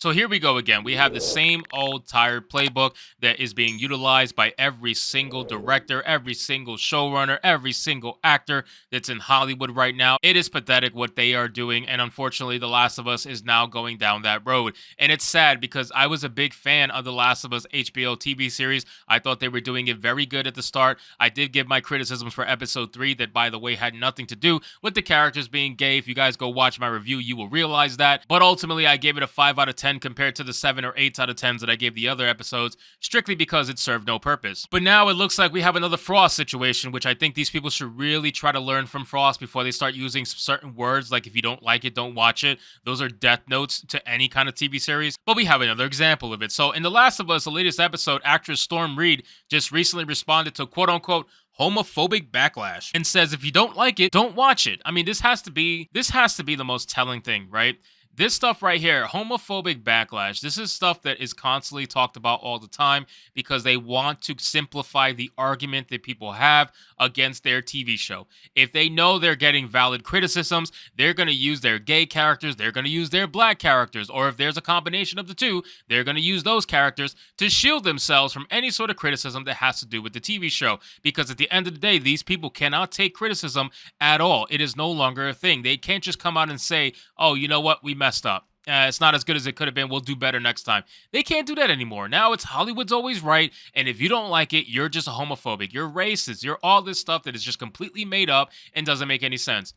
So here we go again. We have the same old tired playbook that is being utilized by every single director, every single showrunner, every single actor that's in Hollywood right now. It is pathetic what they are doing. And unfortunately, The Last of Us is now going down that road. And it's sad because I was a big fan of The Last of Us HBO TV series. I thought they were doing it very good at the start. I did give my criticisms for episode 3 that, by the way, had nothing to do with the characters being gay. If you guys go watch my review, you will realize that. But ultimately, I gave it a 5 out of 10 compared to the 7 or 8 out of 10s that I gave the other episodes, strictly because it served no purpose. But now it looks like we have another Frost situation, which I think these people should really try to learn from Frost before they start using certain words, like if you don't like it, don't watch it. Those are death notes to any kind of TV series. But we have another example of it. So in The Last of Us, the latest episode, actress Storm Reid just recently responded to quote-unquote homophobic backlash and says if you don't like it, don't watch it. I mean, this has to be the most telling thing, right? This stuff right here, homophobic backlash, this is stuff that is constantly talked about all the time because they want to simplify the argument that people have against their TV show. If they know they're getting valid criticisms, they're going to use their gay characters, they're going to use their black characters, or if there's a combination of the two, they're going to use those characters to shield themselves from any sort of criticism that has to do with the TV show. Because at the end of the day, these people cannot take criticism at all. It is no longer a thing. They can't just come out and say, oh, you know what, we messed up. It's not as good as it could have been. We'll do better next time. They can't do that anymore. Now it's Hollywood's always right. And if you don't like it, you're just a homophobic. You're racist. You're all this stuff that is just completely made up and doesn't make any sense.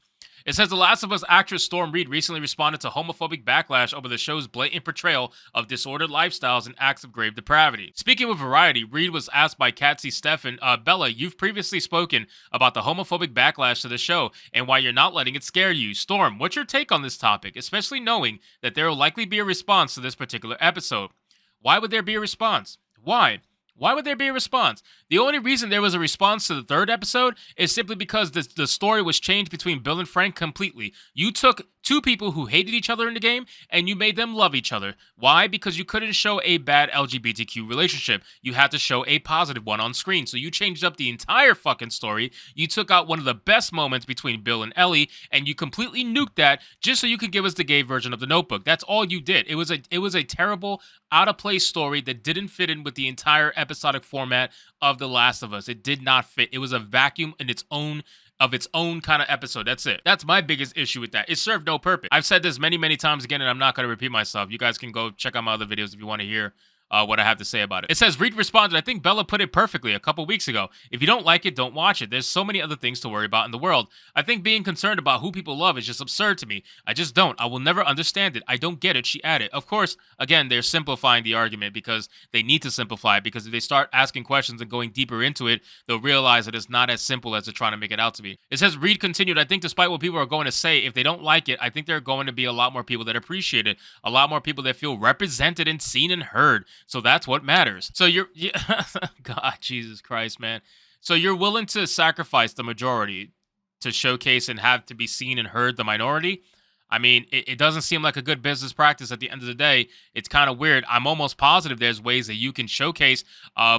It says The Last of Us actress Storm Reid recently responded to homophobic backlash over the show's blatant portrayal of disordered lifestyles and acts of grave depravity. Speaking with Variety, Reid was asked by Katzy Steffen, Bella, you've previously spoken about the homophobic backlash to the show and why you're not letting it scare you. Storm, what's your take on this topic, especially knowing that there will likely be a response to this particular episode? Why would there be a response? Why? Why would there be a response? The only reason there was a response to the third episode is simply because the story was changed between Bill and Frank completely. You took two people who hated each other in the game and you made them love each other. Why? Because you couldn't show a bad LGBTQ relationship. You had to show a positive one on screen. So you changed up the entire fucking story. You took out one of the best moments between Bill and Ellie and you completely nuked that just so you could give us the gay version of The Notebook. That's all you did. It was a terrible, out of place story that didn't fit in with the entire episodic format of The Last of Us. It did not fit. It was a vacuum in its own kind of episode. That's it. That's my biggest issue with that. It served no purpose. I've said this many, many times again, and I'm not going to repeat myself. You guys can go check out my other videos if you want to hear what I have to say about it. It says, Reid responded, I think Bella put it perfectly a couple weeks ago. If you don't like it, don't watch it. There's so many other things to worry about in the world. I think being concerned about who people love is just absurd to me. I just don't. I will never understand it. I don't get it, she added. Of course, again, they're simplifying the argument because they need to simplify it, because if they start asking questions and going deeper into it, they'll realize that it's not as simple as they're trying to make it out to be. It says, Reid continued, I think despite what people are going to say, if they don't like it, I think there are going to be a lot more people that appreciate it, a lot more people that feel represented and seen and heard. So that's what matters. So God, Jesus Christ, man. So you're willing to sacrifice the majority to showcase and have to be seen and heard the minority? I mean, it doesn't seem like a good business practice at the end of the day. It's kind of weird. I'm almost positive there's ways that you can showcase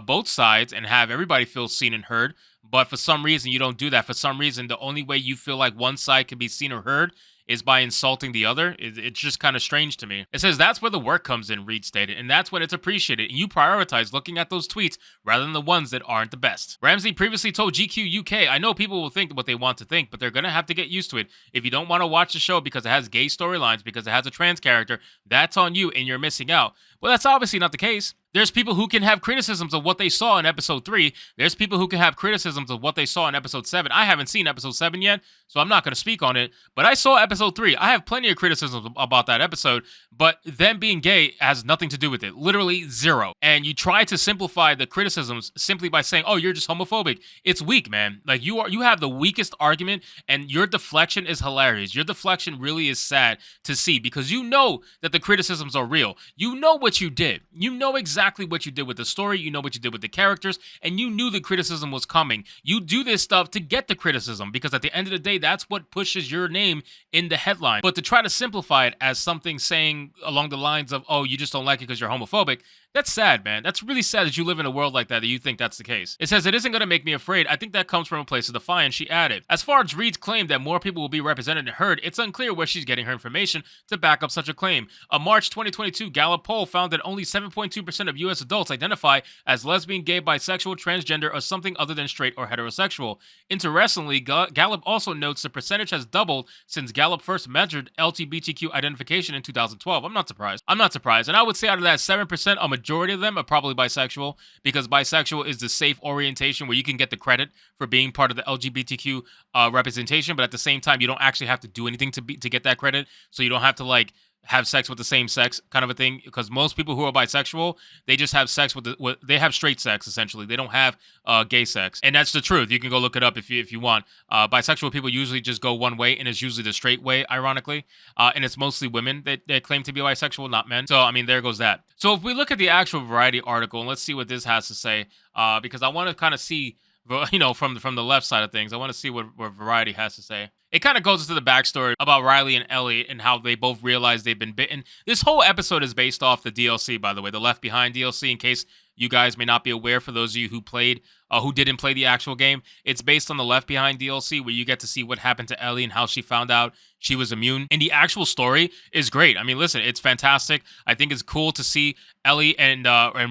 both sides and have everybody feel seen and heard. But for some reason, you don't do that. For some reason, the only way you feel like one side can be seen or heard is by insulting the other. It's just kind of strange to me. It says that's where the work comes in, Reid stated, and that's when it's appreciated, and you prioritize looking at those tweets rather than the ones that aren't the best. Ramsey previously told GQ UK, I know people will think what they want to think, but they're going to have to get used to it. If you don't want to watch the show because it has gay storylines, because it has a trans character, that's on you and you're missing out. Well, that's obviously not the case. There's people who can have criticisms of what they saw in episode 3. There's people who can have criticisms of what they saw in episode 7. I haven't seen episode 7 yet, so I'm not going to speak on it. But I saw episode 3. I have plenty of criticisms about that episode, but them being gay has nothing to do with it. Literally zero. And you try to simplify the criticisms simply by saying, oh, you're just homophobic. It's weak, man. Like, you have the weakest argument, and your deflection is hilarious. Your deflection really is sad to see because you know that the criticisms are real. You know what you did. You know exactly exactly what you did with the story, you know what you did with the characters, and you knew the criticism was coming. You do this stuff to get the criticism because at the end of the day, that's what pushes your name in the headline. But to try to simplify it as something saying along the lines of, oh, you just don't like it because you're homophobic, that's sad, man. That's really sad that you live in a world like that you think that's the case. It says, it isn't going to make me afraid. I think that comes from a place of defiance, she added. As far as Reid's claim that more people will be represented and heard, it's unclear where she's getting her information to back up such a claim. A March 2022 Gallup poll found that only 7.2% of U.S. adults identify as lesbian, gay, bisexual, transgender, or something other than straight or heterosexual. Interestingly, Gallup also notes the percentage has doubled since Gallup first measured LGBTQ identification in 2012. I'm not surprised. And I would say out of that 7%, a majority of them are probably bisexual, because bisexual is the safe orientation where you can get the credit for being part of the LGBTQ representation, but at the same time, you don't actually have to do anything to get that credit. So you don't have to like have sex with the same sex kind of a thing, because most people who are bisexual, they just have sex with they have straight sex essentially. They don't have gay sex, and that's the truth. You can go look it up if you want. Bisexual people usually just go one way, and it's usually the straight way, ironically, and it's mostly women that claim to be bisexual, not men. So I mean, there goes that. So if we look at the actual Variety article, and let's see what this has to say, because I want to kind of see, you know, from the left side of things, I want to see what Variety has to say. It kind of goes into the backstory about Riley and Ellie and how they both realized they've been bitten. This whole episode is based off the DLC, by the way, the Left Behind DLC, in case you guys may not be aware. For those of you who played, who didn't play the actual game, it's based on the Left Behind DLC, where you get to see what happened to Ellie and how she found out she was immune. And the actual story is great. I mean, listen, it's fantastic. I think it's cool to see Ellie and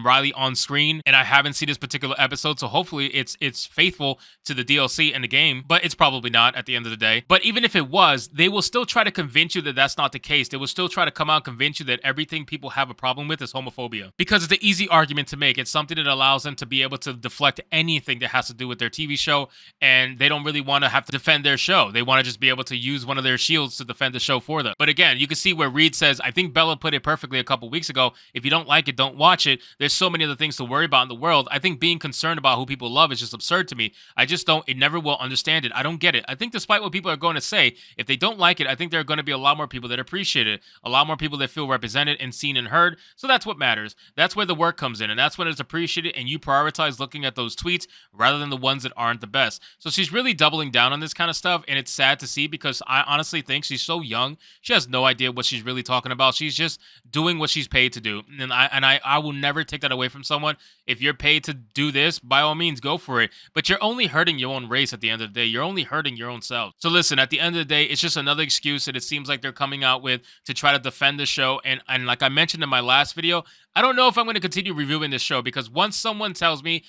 Riley on screen. And I haven't seen this particular episode, so hopefully it's faithful to the DLC and the game. But it's probably not at the end of the day. But even if it was, they will still try to convince you that that's not the case. They will still try to come out and convince you that everything people have a problem with is homophobia, because it's an easy argument to make. It's something that allows them to be able to deflect anything that has to do with their TV show, and they don't really want to have to defend their show. They want to just be able to use one of their shields to defend the show for them. But again, you can see where Reid says, I think Bella put it perfectly a couple weeks ago, if you don't like it, don't watch it. There's so many other things to worry about in the world. I think being concerned about who people love is just absurd to me. I just don't, it never will understand it. I don't get it. I think despite what people are going to say, if they don't like it, I think there are going to be a lot more people that appreciate it, a lot more people that feel represented and seen and heard. So that's what matters. That's where the work comes in, and that's when it's appreciated, and you prioritize looking at those tweets rather than the ones that aren't the best. So she's really doubling down on this kind of stuff, and it's sad to see, because I honestly think she's so young. She has no idea what she's really talking about. She's just doing what she's paid to do, and I will never take that away from someone. If you're paid to do this, by all means, go for it. But you're only hurting your own race at the end of the day. You're only hurting your own self. So listen, at the end of the day, it's just another excuse that it seems like they're coming out with to try to defend the show. And like I mentioned in my last video, I don't know if I'm going to continue reviewing this show, because once someone tells me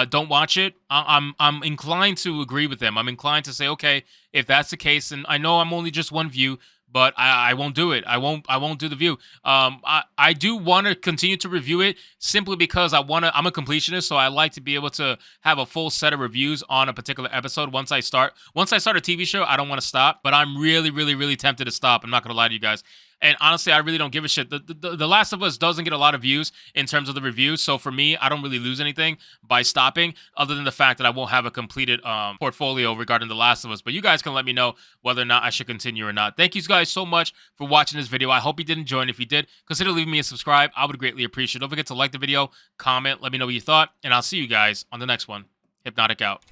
don't watch it, I'm inclined to agree with them. I'm inclined to say, okay, if that's the case, and I know I'm only just one view, but I won't do it. I won't do the view. I do want to continue to review it, simply because I'm a completionist, so I like to be able to have a full set of reviews on a particular episode. Once I start a TV show, I don't want to stop, but I'm really, really, really tempted to stop. I'm not going to lie to you guys. And honestly, I really don't give a shit. The Last of Us doesn't get a lot of views in terms of the reviews. So for me, I don't really lose anything by stopping, other than the fact that I won't have a completed portfolio regarding The Last of Us. But you guys can let me know whether or not I should continue or not. Thank you guys so much for watching this video. I hope you did enjoy. And if you did, consider leaving me a subscribe. I would greatly appreciate it. Don't forget to like the video, comment, let me know what you thought. And I'll see you guys on the next one. Hypnotic out.